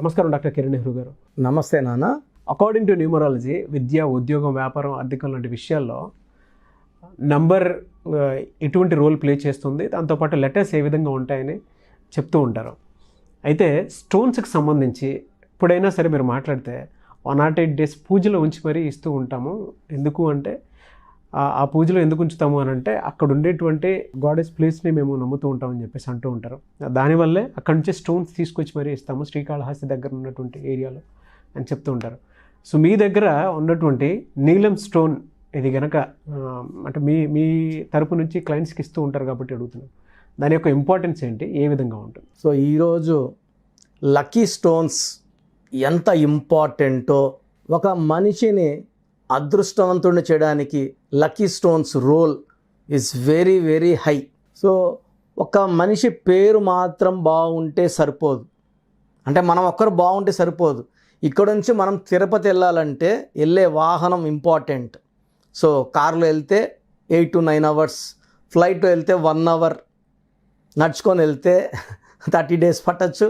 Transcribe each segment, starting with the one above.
నమస్కారం డాక్టర్ కిరణ్ నెహ్రూ గారు. నమస్తే నాన్న. అకార్డింగ్ టు న్యూమరాలజీ విద్య, ఉద్యోగం, వ్యాపారం, ఆర్థికం లాంటి విషయాల్లో నంబర్ ఎటువంటి రోల్ ప్లే చేస్తుంది, దాంతోపాటు లెటర్స్ ఏ విధంగా ఉంటాయని చెప్తూ ఉంటారు. అయితే స్టోన్స్కి సంబంధించి ఎప్పుడైనా సరే మీరు మాట్లాడితే 108 days పూజలో ఉంచి మరీ ఇస్తూ ఉంటాము. ఎందుకు అంటే ఆ పూజలో ఎందుకు ఉంచుతాము అని అంటే అక్కడ ఉండేటువంటి గాడెస్ ప్లేస్ని మేము నమ్ముతూ ఉంటామని చెప్పేసి అంటూ ఉంటారు. దానివల్లే అక్కడి నుంచి స్టోన్స్ తీసుకొచ్చి మరీ ఇస్తాము శ్రీకాళహస్తి దగ్గర ఉన్నటువంటి ఏరియాలో అని చెప్తూ ఉంటారు. సో మీ దగ్గర ఉన్నటువంటి నీలం స్టోన్ ఇది కనుక అంటే మీ తరపు నుంచి క్లయింట్స్కి ఇస్తూ ఉంటారు కాబట్టి అడుగుతున్నాను, దాని యొక్క ఇంపార్టెన్స్ ఏంటి, ఏ విధంగా ఉంటుంది? సో ఈరోజు లక్కీ స్టోన్స్ ఎంత ఇంపార్టెంటో, ఒక మనిషిని అదృష్టవంతుడిని చేయడానికి lucky stones role is very very high. So ఒక మనిషి పేరు మాత్రం బాగుంటే సరిపోదు, అంటే మనం ఒక్కరు బాగుంటే సరిపోదు. ఇక్కడ నుంచి మనం తిరుపతి వెళ్ళాలంటే వెళ్ళే వాహనం ఇంపార్టెంట్. సో కార్లో వెళ్తే 8 to 9 hours, ఫ్లైట్లో వెళ్తే 1 hour, నడుచుకొని వెళ్తే 30 days పట్టచ్చు,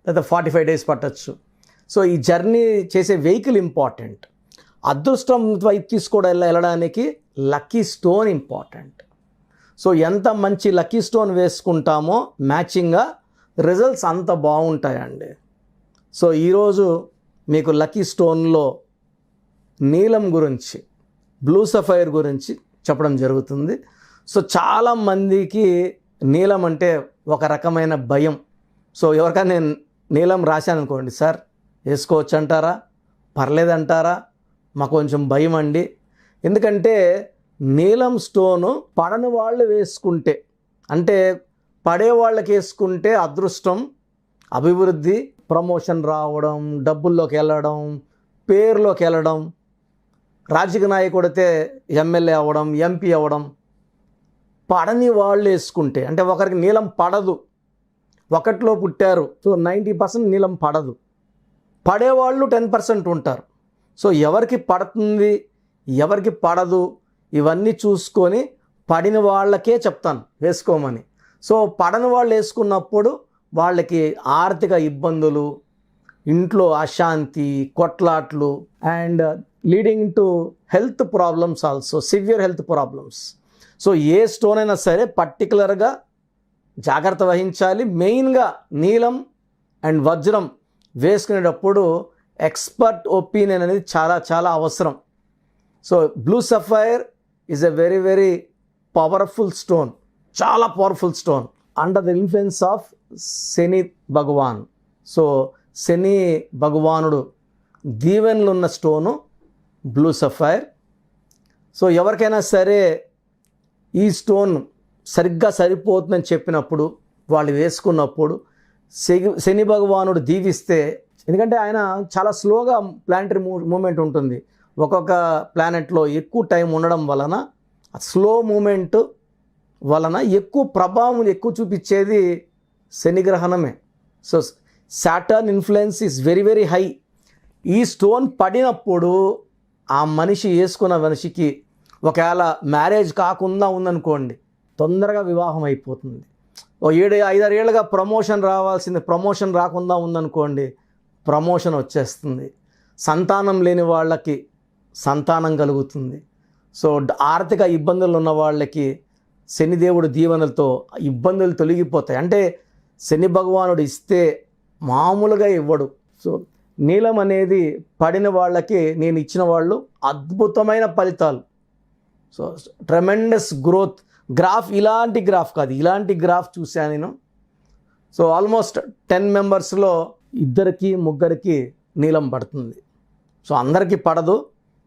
లేదా 45 days పట్టచ్చు. సో ఈ జర్నీ చేసే వెహికల్ ఇంపార్టెంట్. అదృష్టం వైపు తీసుకోవడం వెళ్ళడానికి లక్కీ స్టోన్ ఇంపార్టెంట్. సో ఎంత మంచి లక్కీ స్టోన్ వేసుకుంటామో మ్యాచింగ్గా రిజల్ట్స్ అంత బాగుంటాయండి. సో ఈరోజు మీకు లక్కీ స్టోన్లో నీలం గురించి, బ్లూ సఫైర్ గురించి చెప్పడం జరుగుతుంది. సో చాలామందికి నీలం అంటే ఒక రకమైన భయం. సో ఎవరికైనా నేను నీలం రాశాను అనుకోండి, సార్ వేసుకోవచ్చు అంటారా, పర్లేదంటారా, మాకు కొంచెం భయం అండి. ఎందుకంటే నీలం స్టోను పడని వాళ్ళు వేసుకుంటే, అంటే పడే వాళ్ళకి వేసుకుంటే అదృష్టం, అభివృద్ధి, ప్రమోషన్ రావడం, డబ్బుల్లోకి వెళ్ళడం, పేరులోకి వెళ్ళడం, రాజకీయ నాయకుడితే ఎమ్మెల్యే అవ్వడం, ఎంపీ అవ్వడం. పడని వాళ్ళు వేసుకుంటే, అంటే ఒకరికి నీలం పడదు, ఒకటిలో పుట్టారు, సో 90% నీలం పడదు, పడేవాళ్ళు 10% ఉంటారు. సో ఎవరికి పడుతుంది, ఎవరికి పడదు, ఇవన్నీ చూసుకొని పడిన వాళ్ళకే చెప్తాను వేసుకోమని. సో పడని వాళ్ళు వేసుకున్నప్పుడు వాళ్ళకి ఆర్థిక ఇబ్బందులు, ఇంట్లో అశాంతి, కొట్లాట్లు, and leading to health problems, also severe health problems. So ఏ స్టోన్ అయినా సరే పర్టికులర్గా జాగ్రత్త వహించాలి. మెయిన్గా నీలం అండ్ వజ్రం వేసుకునేటప్పుడు ఎక్స్పర్ట్ ఒపీనియన్ అనేది చాలా చాలా అవసరం. So blue sapphire is a very very powerful stone, చాలా powerful stone under the influence of Shani Bhagwan. So Shani భగవానుడు దీవెనలు ఉన్న స్టోను బ్లూ సఫైర్. సో ఎవరికైనా సరే ఈ స్టోన్ సరిగ్గా సరిపోతుందని చెప్పినప్పుడు, వాళ్ళు వేసుకున్నప్పుడు శని భగవానుడు దీవిస్తే, ఎందుకంటే ఆయన చాలా స్లోగా ప్లానెటరీ మూమెంట్ ఉంటుంది, ఒక్కొక్క ప్లానెట్లో ఎక్కువ టైం ఉండడం వలన, స్లో మూమెంట్ వలన ఎక్కువ ప్రభావం ఎక్కువ చూపించేది శని గ్రహణమే. So Saturn influence is very very high. ఈ స్టోన్ పడినప్పుడు ఆ మనిషి వేసుకున్న మనిషికి ఒకవేళ మ్యారేజ్ కాకుండా ఉందనుకోండి, తొందరగా వివాహం అయిపోతుంది. ఓ 7-5 ఏళ్ళుగా ప్రమోషన్ రావాల్సింది ప్రమోషన్ రాకుండా ఉందనుకోండి, ప్రమోషన్ వచ్చేస్తుంది. సంతానం లేని వాళ్ళకి సంతానం కలుగుతుంది. సో ఆర్థిక ఇబ్బందులు ఉన్న వాళ్ళకి శనిదేవుడు దీవెనలతో ఇబ్బందులు తొలగిపోతాయి. అంటే శని భగవానుడు ఇస్తే మామూలుగా ఇవ్వడు. సో నీలం అనేది పడిన వాళ్ళకి నేను ఇచ్చిన వాళ్ళు అద్భుతమైన ఫలితాలు. So tremendous growth. గ్రాఫ్ ఇలాంటి గ్రాఫ్ కాదు, ఇలాంటి గ్రాఫ్ చూశాను నేను. సో ఆల్మోస్ట్ 10 members-లో 2-3 నీలం పడుతుంది. సో అందరికీ పడదు.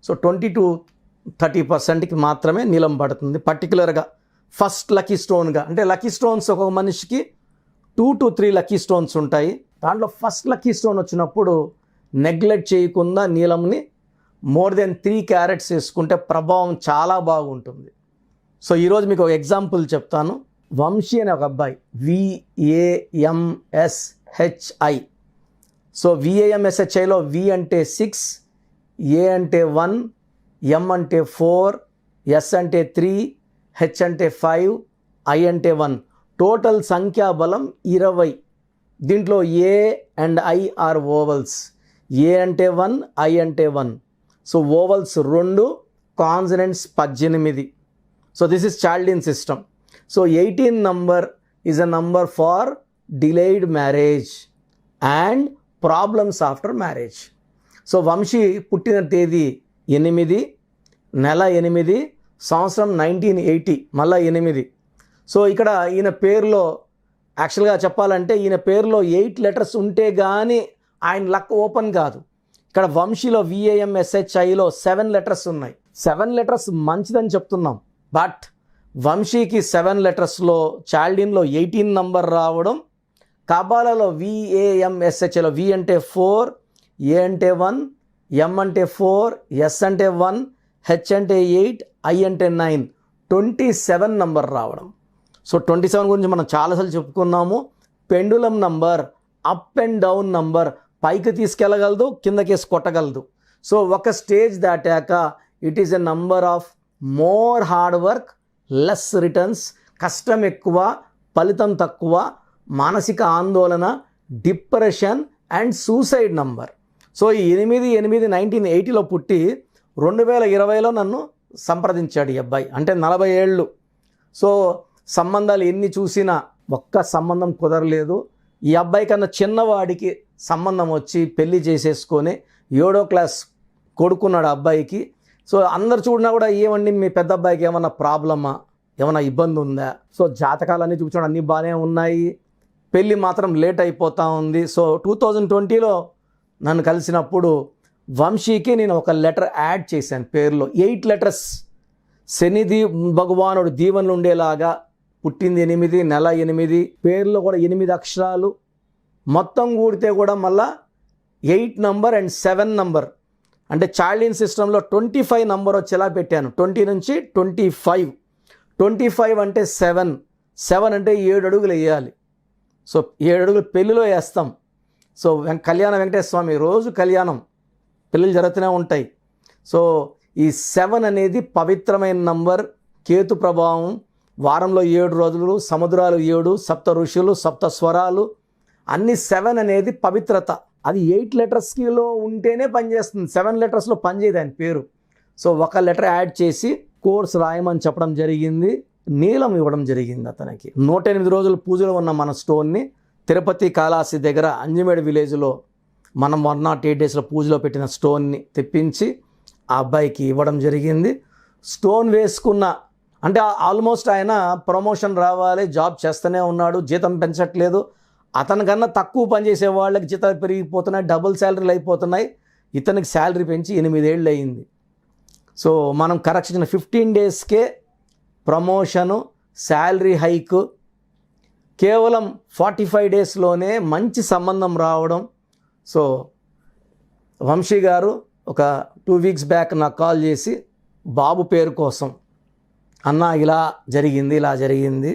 సో 20-30%కి మాత్రమే నీలం పడుతుంది. పర్టికులర్గా ఫస్ట్ లక్కీ స్టోన్గా, అంటే లక్కీ స్టోన్స్ ఒక్కొక్క మనిషికి 2 to 3 లక్కీ స్టోన్స్ ఉంటాయి. దాంట్లో ఫస్ట్ లక్కీ స్టోన్ వచ్చినప్పుడు నెగ్లెక్ట్ చేయకుండా నీలంని మోర్ దెన్ 3 carats వేసుకుంటే ప్రభావం చాలా బాగుంటుంది. సో ఈరోజు మీకు ఒక ఎగ్జాంపుల్ చెప్తాను. వంశీ అనే ఒక అబ్బాయి, VAMSHI. సో VAMSHIలో V అంటే 6, A అంటే 1, M అంటే 4, S అంటే 3, H అంటే 5, I అంటే 1. టోటల్ సంఖ్యాబలం 20. దీంట్లో A and I are vowels. A అంటే 1, ఐ అంటే 1. So vowels 2, consonants 18. So this is Chaldean system. So 18 number is a number for delayed marriage and problems after marriage. So Vamsi పుట్టిన తేదీ 8, నెల 8, సంవత్సరం 1980, మళ్ళీ 8. సో ఇక్కడ ఈయన పేరులో యాక్చువల్గా చెప్పాలంటే ఈయన పేరులో 8 లెటర్స్ ఉంటే కానీ ఆయన లక్ ఓపెన్ కాదు. ఇక్కడ వంశీలో VAMSHIలో 7 లెటర్స్ ఉన్నాయి. 7 లెటర్స్ మంచిదని చెప్తున్నాం. బట్ వంశీకి 7 లెటర్స్లో చాల్డిన్లో 18 నంబర్ రావడం, కబాలాలో VAMSHలో V అంటే 4, A అంటే 1, M అంటే 4, S అంటే 1, H అంటే 8, I అంటే 9, 27 నంబర్ రావడం. సో 27 గురించి మనం చాలాసార్లు చెప్పుకున్నాము. Pendulum number, up and down number, పైకి తీసుకెళ్ళగలదు, కిందకేసి కొట్టగలదు. సో ఒక స్టేజ్ దాటాక it is a number of more hard work, less returns, కష్టం ఎక్కువ, ఫలితం తక్కువ, మానసిక ఆందోళన, depression and suicide number. So ఈ 8 1980లో పుట్టి 2020లో నన్ను సంప్రదించాడు ఈ అబ్బాయి. అంటే 40 ఏళ్ళు. సో సంబంధాలు ఎన్ని చూసినా ఒక్క సంబంధం కుదరలేదు. ఈ అబ్బాయి కన్నా చిన్నవాడికి సంబంధం వచ్చి పెళ్లి చేసేసుకొని 7వ క్లాస్ కొడుకున్నాడు అబ్బాయికి. సో అందరు చూడినా కూడా ఏమండి మీ పెద్ద అబ్బాయికి ఏమన్నా ప్రాబ్లమా, ఏమన్నా ఇబ్బంది ఉందా? సో జాతకాలన్నీ చూపించడం అన్నీ బాగానే ఉన్నాయి, పెళ్ళి మాత్రం లేట్ అయిపోతూ ఉంది. సో 2020లో నన్ను కలిసినప్పుడు వంశీకి నేను ఒక లెటర్ యాడ్ చేశాను పేరులో. 8 లెటర్స్. శని భగవానుడు దీవెనలు ఉండేలాగా పుట్టింది 8, నెల 8, పేరులో కూడా 8 అక్షరాలు, మొత్తం కూడితే కూడా మళ్ళా 8 నంబర్ అండ్ 7 నంబర్. అంటే చాల్డిన్ సిస్టంలో 25 నంబర్ వచ్చేలా పెట్టాను. 20 నుంచి 25. 25 అంటే 7. 7 అంటే 7 అడుగులు వేయాలి. సో 7 అడుగులు పెళ్ళిలో వేస్తాం. సో కళ్యాణ వెంకటేశ్వర స్వామి రోజు కళ్యాణం, పెళ్ళిళ్ళు జరుగుతూనే ఉంటాయి. సో ఈ 7 అనేది పవిత్రమైన నంబర్, కేతు ప్రభావం, వారంలో 7 రోజులు, సముద్రాలు 7, సప్త ఋషులు, సప్త స్వరాలు, అన్ని 7 అనేది పవిత్రత. అది 8 లెటర్స్లో ఉంటేనే పనిచేస్తుంది, 7 లెటర్స్లో పనిచేయదు ఆయన పేరు. సో ఒక లెటర్ యాడ్ చేసి కోర్స్ రాయమని చెప్పడం జరిగింది. నీలం ఇవ్వడం జరిగింది అతనికి. 108 రోజులు పూజలో ఉన్న మన స్టోన్ని తిరుపతి కాళహస్తి దగ్గర అంజమేడు విలేజ్లో మనం 108 డేస్లో పూజలో పెట్టిన స్టోన్ని తెప్పించి ఆ అబ్బాయికి ఇవ్వడం జరిగింది. స్టోన్ వేసుకున్న అంటే ఆల్మోస్ట్ ఆయన ప్రమోషన్ రావాలి, జాబ్ చేస్తూనే ఉన్నాడు, జీతం పెంచట్లేదు. అతనికన్నా తక్కువ పనిచేసే వాళ్ళకి జీతాలు పెరిగిపోతున్నాయి, డబుల్ శాలరీలు అయిపోతున్నాయి. ఇతనికి శాలరీ పెంచి 8 ఏళ్ళు అయింది. సో మనం కరెక్షన్ 15 డేస్కే ప్రమోషను, శాలరీ హైక్, కేవలం 45 డేస్లోనే మంచి సంబంధం రావడం. సో వంశీ గారు ఒక 2 వీక్స్ బ్యాక్ నాకు కాల్ చేసి బాబు పేరు కోసం, అన్న ఇలా జరిగింది,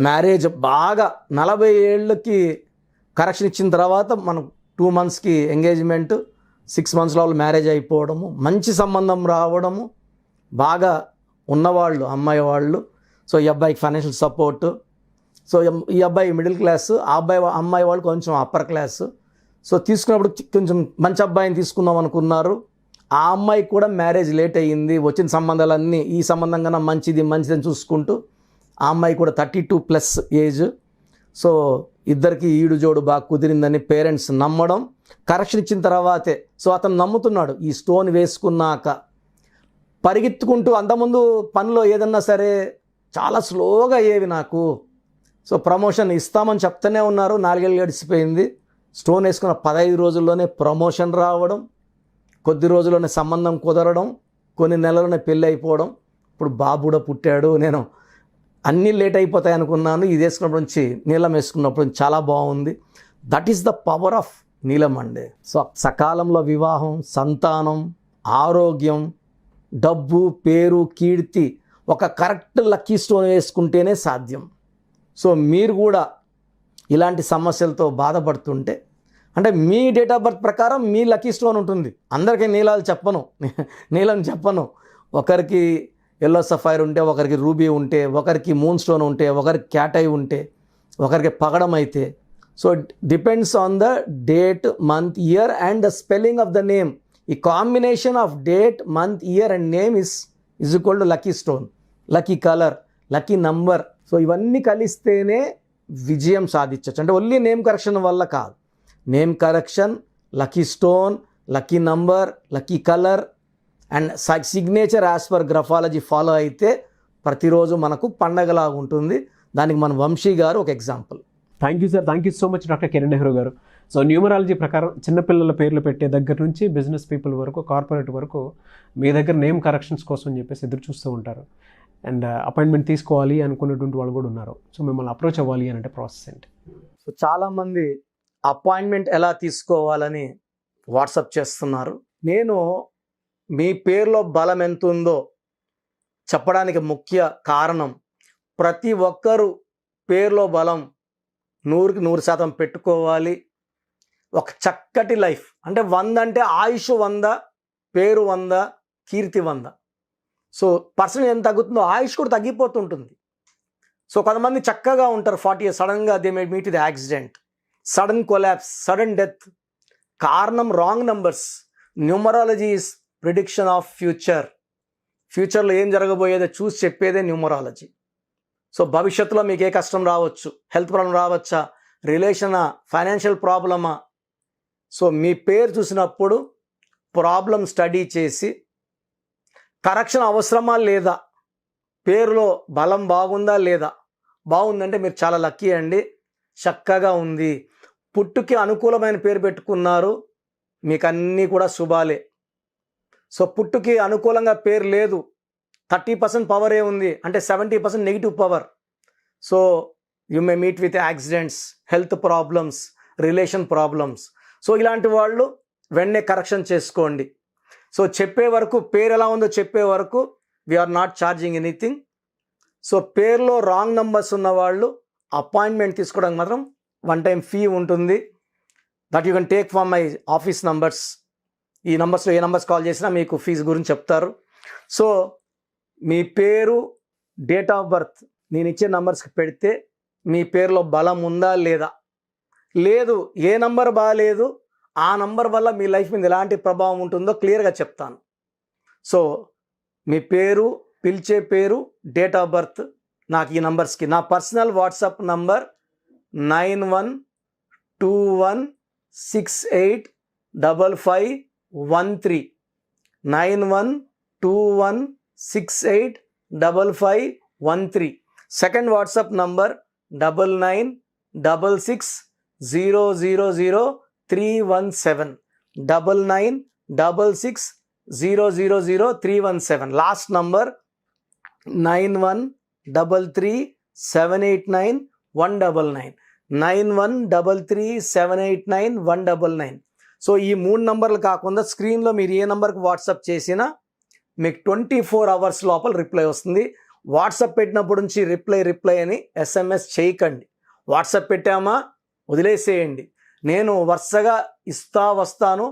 మ్యారేజ్ బాగా 40 ఏళ్ళకి కరెక్షన్ ఇచ్చిన తర్వాత మనం 2 మంత్స్కి ఎంగేజ్మెంట్, 6 మంత్స్లో మ్యారేజ్ అయిపోవడము, మంచి సంబంధం రావడము, బాగా ఉన్నవాళ్ళు అమ్మాయి వాళ్ళు. సో ఈ అబ్బాయికి ఫైనాన్షియల్ సపోర్టు. సో ఈ అబ్బాయి మిడిల్ క్లాస్, ఆ అమ్మాయి వాళ్ళు కొంచెం అప్పర్ క్లాస్. సో తీసుకున్నప్పుడు కొంచెం మంచి అబ్బాయిని తీసుకుందాం అనుకున్నారు. ఆ అమ్మాయికి కూడా మ్యారేజ్ లేట్ అయ్యింది. వచ్చిన సంబంధాలన్నీ ఈ సంబంధం కన్నా మంచిదని చూసుకుంటూ ఆ అమ్మాయి కూడా 32+ ఏజ్. సో ఇద్దరికి ఈడు జోడు బాగా కుదిరిందని పేరెంట్స్ నమ్మడం, కరెక్షన్ ఇచ్చిన తర్వాతే. సో అతను నమ్ముతున్నాడు ఈ స్టోన్ వేసుకున్నాక. పరిగెత్తుకుంటూ అంతకుముందు పనిలో ఏదన్నా సరే చాలా స్లోగా అయ్యేవి నాకు. సో ప్రమోషన్ ఇస్తామని చెప్తూనే ఉన్నారు, 4 ఏళ్ళు గడిచిపోయింది. స్టోన్ వేసుకున్న 15 రోజుల్లోనే ప్రమోషన్ రావడం, కొద్ది రోజుల్లోనే సంబంధం కుదరడం, కొన్ని నెలల్లోనే పెళ్ళి అయిపోవడం. ఇప్పుడు బాబు కూడా పుట్టాడు. నేను అన్నీ లేట్ అయిపోతాయి అనుకున్నాను. ఇది వేసుకున్నప్పటి నుంచి, నీలం వేసుకున్నప్పుడు నుంచి చాలా బాగుంది. That is the power of నీలం అండి. సో సకాలంలో వివాహం, సంతానం, ఆరోగ్యం, డబ్బు, పేరు, కీర్తి ఒక కరెక్ట్ లక్కీ స్టోన్ వేసుకుంటేనే సాధ్యం. సో మీరు కూడా ఇలాంటి సమస్యలతో బాధపడుతుంటే, అంటే మీ డేట్ ఆఫ్ బర్త్ ప్రకారం మీ లక్కీ స్టోన్ ఉంటుంది. అందరికీ నీలం చెప్పను. ఒకరికి ఎల్లో సఫైర్ ఉంటే, ఒకరికి రూబీ ఉంటే, ఒకరికి మూన్ స్టోన్ ఉంటే, ఒకరికి క్యాటై ఉంటే, ఒకరికి పగడం అయితే. So depends on the date, month, year and the spelling of the name. ఈ combination of date, month, year and name is equal to lucky stone, lucky colour, lucky number. So ఇవన్నీ కలిస్తేనే విజయం సాధించవచ్చు. అంటే ఓన్లీ నేమ్ కరెక్షన్ వల్ల కాదు. Name correction, lucky stone, lucky number, lucky colour and signature as per graphology follow అయితే ప్రతిరోజు మనకు పండగలాగా ఉంటుంది. దానికి మన వంశీ గారు ఒక example. Thank you sir, thank you so much doctor Kiran Nehru garu. So numerology ప్రకారం చిన్నపిల్లల పేర్లు పెట్టే దగ్గర నుంచి బిజినెస్ పీపుల్ వరకు, కార్పొరేట్ వరకు మీ దగ్గర నేమ్ కరెక్షన్స్ కోసం అని చెప్పేసి ఎదురు చూస్తూ ఉంటారు. అండ్ అపాయింట్మెంట్ తీసుకోవాలి అనుకునేటువంటి వాళ్ళు కూడా ఉన్నారు. సో మిమ్మల్ని అప్రోచ్ అవ్వాలి అని అంటే ప్రాసెస్ ఏంటి? సో చాలామంది అపాయింట్మెంట్ ఎలా తీసుకోవాలని వాట్సాప్ చేస్తున్నారు. నేను మీ పేరులో బలం ఎంత ఉందో చెప్పడానికి ముఖ్య కారణం, ప్రతి ఒక్కరూ పేరులో బలం 100కి 100% పెట్టుకోవాలి. ఒక చక్కటి లైఫ్ అంటే 100 అంటే ఆయుష్ 100, పేరు 100, కీర్తి 100. సో పర్సన్ ఎంత తగ్గుతుందో ఆయుష్ కూడా తగ్గిపోతుంటుంది. సో కొంతమంది చక్కగా ఉంటారు 40 years, సడన్గా they may meet the accident, sudden collapse, sudden death. కారణం wrong numbers. Numerology is prediction of future. ఫ్యూచర్లో ఏం జరగబోయేదో చూసి చెప్పేదే న్యూమరాలజీ. సో భవిష్యత్తులో మీకు ఏ కష్టం రావచ్చు, హెల్త్ ప్రాబ్లం రావచ్చా, రిలేషనా, ఫైనాన్షియల్ ప్రాబ్లమా. సో మీ పేరు చూసినప్పుడు ప్రాబ్లం స్టడీ చేసి కరెక్షన్ అవసరమా లేదా, పేరులో బలం బాగుందా లేదా, బాగుందంటే మీరు చాలా లక్కీ అండి, చక్కగా ఉంది. పుట్టుకి అనుకూలమైన పేరు పెట్టుకున్నారు, మీకు అన్నీ కూడా శుభాలే. సో పుట్టుకి అనుకూలంగా పేరు లేదు, 30% పవరే ఉంది అంటే 70% negative power. So you may meet with accidents, health problems, relation problems. So ఇలాంటి వాళ్ళు వెంటనే కరెక్షన్ చేసుకోండి. సో చెప్పే వరకు, పేరు ఎలా ఉందో చెప్పే వరకు we're not charging anything. So పేరులో రాంగ్ నంబర్స్ ఉన్న వాళ్ళు అపాయింట్మెంట్ తీసుకోవడానికి మాత్రం 1 time ఫీ ఉంటుంది. That you can take from my office numbers. ఈ నంబర్స్లో ఏ నంబర్స్ కాల్ చేసినా మీకు ఫీజు గురించి చెప్తారు. సో మీ పేరు, డేట్ ఆఫ్ బర్త్ నేను ఇచ్చే నంబర్స్కి పెడితే మీ పేరులో బలం ఉందా లేదా, లేదు ఏ నంబర్ బాగాలేదు, ఆ నంబర్ వల్ల మీ లైఫ్ మీద ఎలాంటి ప్రభావం ఉంటుందో క్లియర్గా చెప్తాను. సో మీ పేరు, పిలిచే పేరు, డేట్ ఆఫ్ బర్త్ నాకు ఈ నంబర్స్కి. నా personal WhatsApp number 9121685513 9121685513. Second WhatsApp number 9966000317 9966000317. Last number 9133789199 9133789199. So ఈ 3 నంబర్లు కాకుండా స్క్రీన్లో మీరు ఏ నంబర్కి వాట్సాప్ చేసినా మీకు 24 hours లోపల రిప్లై వస్తుంది. వాట్సాప్ పెట్టినప్పటి నుంచి రిప్లై అని SMS చేయకండి. వాట్సాప్ పెట్టామా వదిలేసేయండి. నేను వరుసగా ఇస్తా వస్తాను,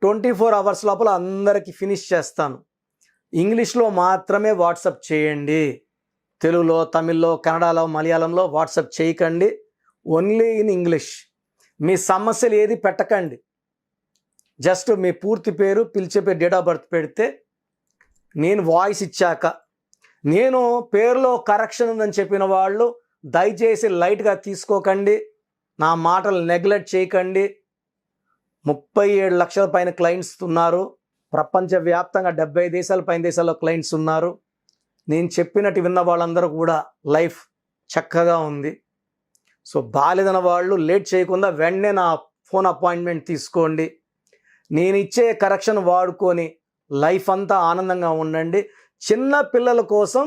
24 hours లోపల అందరికీ ఫినిష్ చేస్తాను. ఇంగ్లీష్లో మాత్రమే వాట్సాప్ చేయండి. తెలుగులో, తమిళ్లో, కన్నడలో, మలయాళంలో వాట్సాప్ చేయకండి. Only in English. మీ సమస్యలు ఏది పెట్టకండి. జస్ట్ మీ పూర్తి పేరు, పిలిచే పేరు, డేట్ ఆఫ్ బర్త్ పెడితే నేను వాయిస్ ఇచ్చాక, నేను పేరులో కరెక్షన్ ఉందని చెప్పిన వాళ్ళు దయచేసి లైట్గా తీసుకోకండి, నా మాటలు నెగ్లెక్ట్ చేయకండి. 37 లక్షల పైన క్లయింట్స్ ఉన్నారు. ప్రపంచవ్యాప్తంగా 75 దేశాల పైన దేశాల్లో క్లయింట్స్ ఉన్నారు. నేను చెప్పినట్టు విన్న వాళ్ళందరూ కూడా లైఫ్ చక్కగా ఉంది. సో బాలేదన్న వాళ్ళు లేట్ చేయకుండా వెంటనే నా ఫోన్ అపాయింట్మెంట్ తీసుకోండి. నేను ఇచ్చే కరెక్షన్ వాడుకొని లైఫ్ అంతా ఆనందంగా ఉండండి. చిన్న పిల్లల కోసం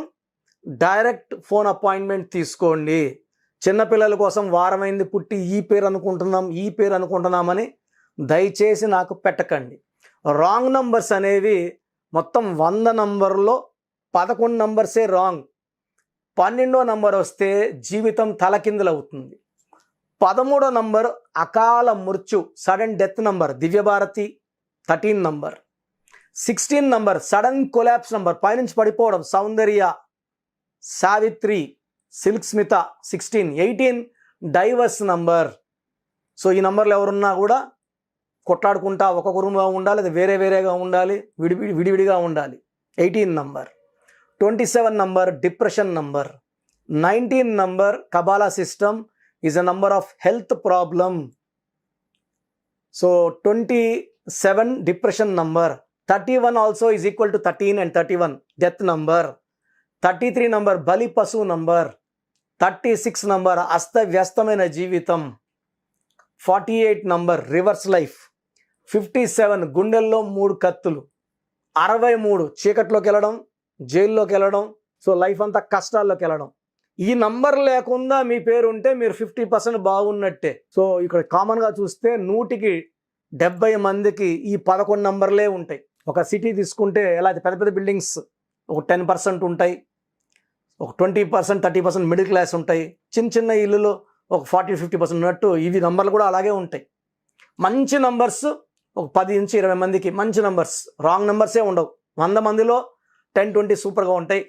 డైరెక్ట్ ఫోన్ అపాయింట్మెంట్ తీసుకోండి. చిన్నపిల్లల కోసం వారమైంది పుట్టి ఈ పేరు అనుకుంటున్నామని దయచేసి నాకు పెట్టకండి. రాంగ్ నంబర్స్ అనేవి మొత్తం 100 నంబర్లో 11 నంబర్సే రాంగ్. 12వ నంబర్ వస్తే జీవితం తలకిందులవుతుంది. 13వ నంబర్ అకాల మృత్యు, sudden death number, Divya Bharati 13 number. 16 number sudden collapse number, పైనుంచి పడిపోవడం, Soundarya, Savitri, Silk Smitha 16. 18 divorce number. So ఈ నంబర్లు ఎవరున్నా కూడా కొట్లాడుకుంటా ఒక్కొక్క రూమ్గా ఉండాలి, అది వేరే వేరేగా ఉండాలి, విడివిడిగా ఉండాలి. 18 number. 27 number depression number. 19 number Kabbalah system is a number of health problem. So 27 depression number. 31 also is equal to 13 and 31 death number. 33 number బలి పశువు నంబర్. 36 నంబర్ అస్తవ్యస్తమైన జీవితం. 48 నంబర్ రివర్స్ లైఫ్. 57 గుండెల్లో 3 కత్తులు. 63 చీకట్లోకి వెళ్ళడం, జైల్లోకి వెళ్ళడం, సో లైఫ్ అంతా కష్టాల్లోకి వెళ్ళడం. ఈ నంబర్ లేకుండా మీ పేరు ఉంటే మీరు 50% బాగున్నట్టే. సో ఇక్కడ కామన్గా చూస్తే 100కి 70 మందికి ఈ 11 నంబర్లే ఉంటాయి. ఒక సిటీ తీసుకుంటే ఎలా పెద్ద పెద్ద బిల్డింగ్స్ ఒక 10% ఉంటాయి, ఒక 20% 30% మిడిల్ క్లాస్ ఉంటాయి, చిన్న చిన్న ఇల్లులో ఒక 40-50% ఉన్నట్టు ఇవి నంబర్లు కూడా అలాగే ఉంటాయి. మంచి నంబర్స్ ఒక 10 నుంచి 20 మందికి మంచి నంబర్స్, రాంగ్ నంబర్సే ఉండవు. 100 మందిలో 10-20 సూపర్గా ఉంటాయి.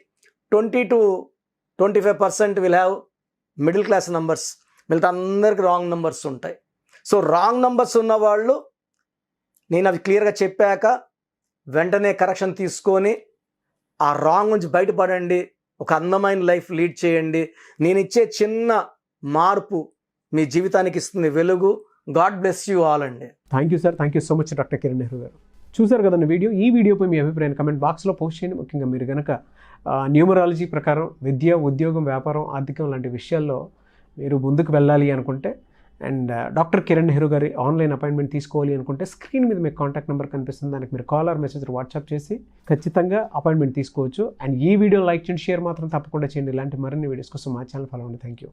20-25% will have middle class numbers, మిగతా అందరికి రాంగ్ నంబర్స్ ఉంటాయి. సో రాంగ్ నంబర్స్ ఉన్న వాళ్ళు నేను అవి క్లియర్గా చెప్పాక వెంటనే కరెక్షన్ తీసుకొని ఆ రాంగ్ నుంచి బయటపడండి, ఒక అందమైన లైఫ్ లీడ్ చేయండి. నేను ఇచ్చే చిన్న మార్పు మీ జీవితానికి ఇస్తుంది వెలుగు. గాడ్ బ్లెస్ యూ ఆల్ అండి. Thank you sir, thank you so much doctor Kiran Nehru గారు. చూసారు కదండి వీడియో. ఈ వీడియోపై మీ అభిప్రాయాన్ని కమెంట్ బాక్స్లో పోస్ట్ చేయండి. ముఖ్యంగా మీరు కనుక న్యూమరాలజీ ప్రకారం విద్య, ఉద్యోగం, వ్యాపారం, ఆర్థికం లాంటి విషయాల్లో మీరు ముందుకు వెళ్ళాలి అనుకుంటే అండ్ డాక్టర్ కిరణ్ నెహ్రూ గారి ఆన్లైన్ అపాయింట్మెంట్ తీసుకోవాలి అనుకుంటే స్క్రీన్ మీద మీకు కాంటాక్ట్ నెంబర్ కనిపిస్తుంది. దానికి మీరు కాల్ ఆర్ మెసేజ్ వాట్సాప్ చేసి ఖచ్చితంగా అపాయింట్మెంట్ తీసుకోవచ్చు. అండ్ ఈ వీడియో లైక్ చేయండి, షేర్ మాత్రం తప్పకుండా చేయండి. ఇలాంటి మరిన్ని వీడియోస్ కోసం మా ఛానల్ ఫాలో అవ్వండి. Thank you.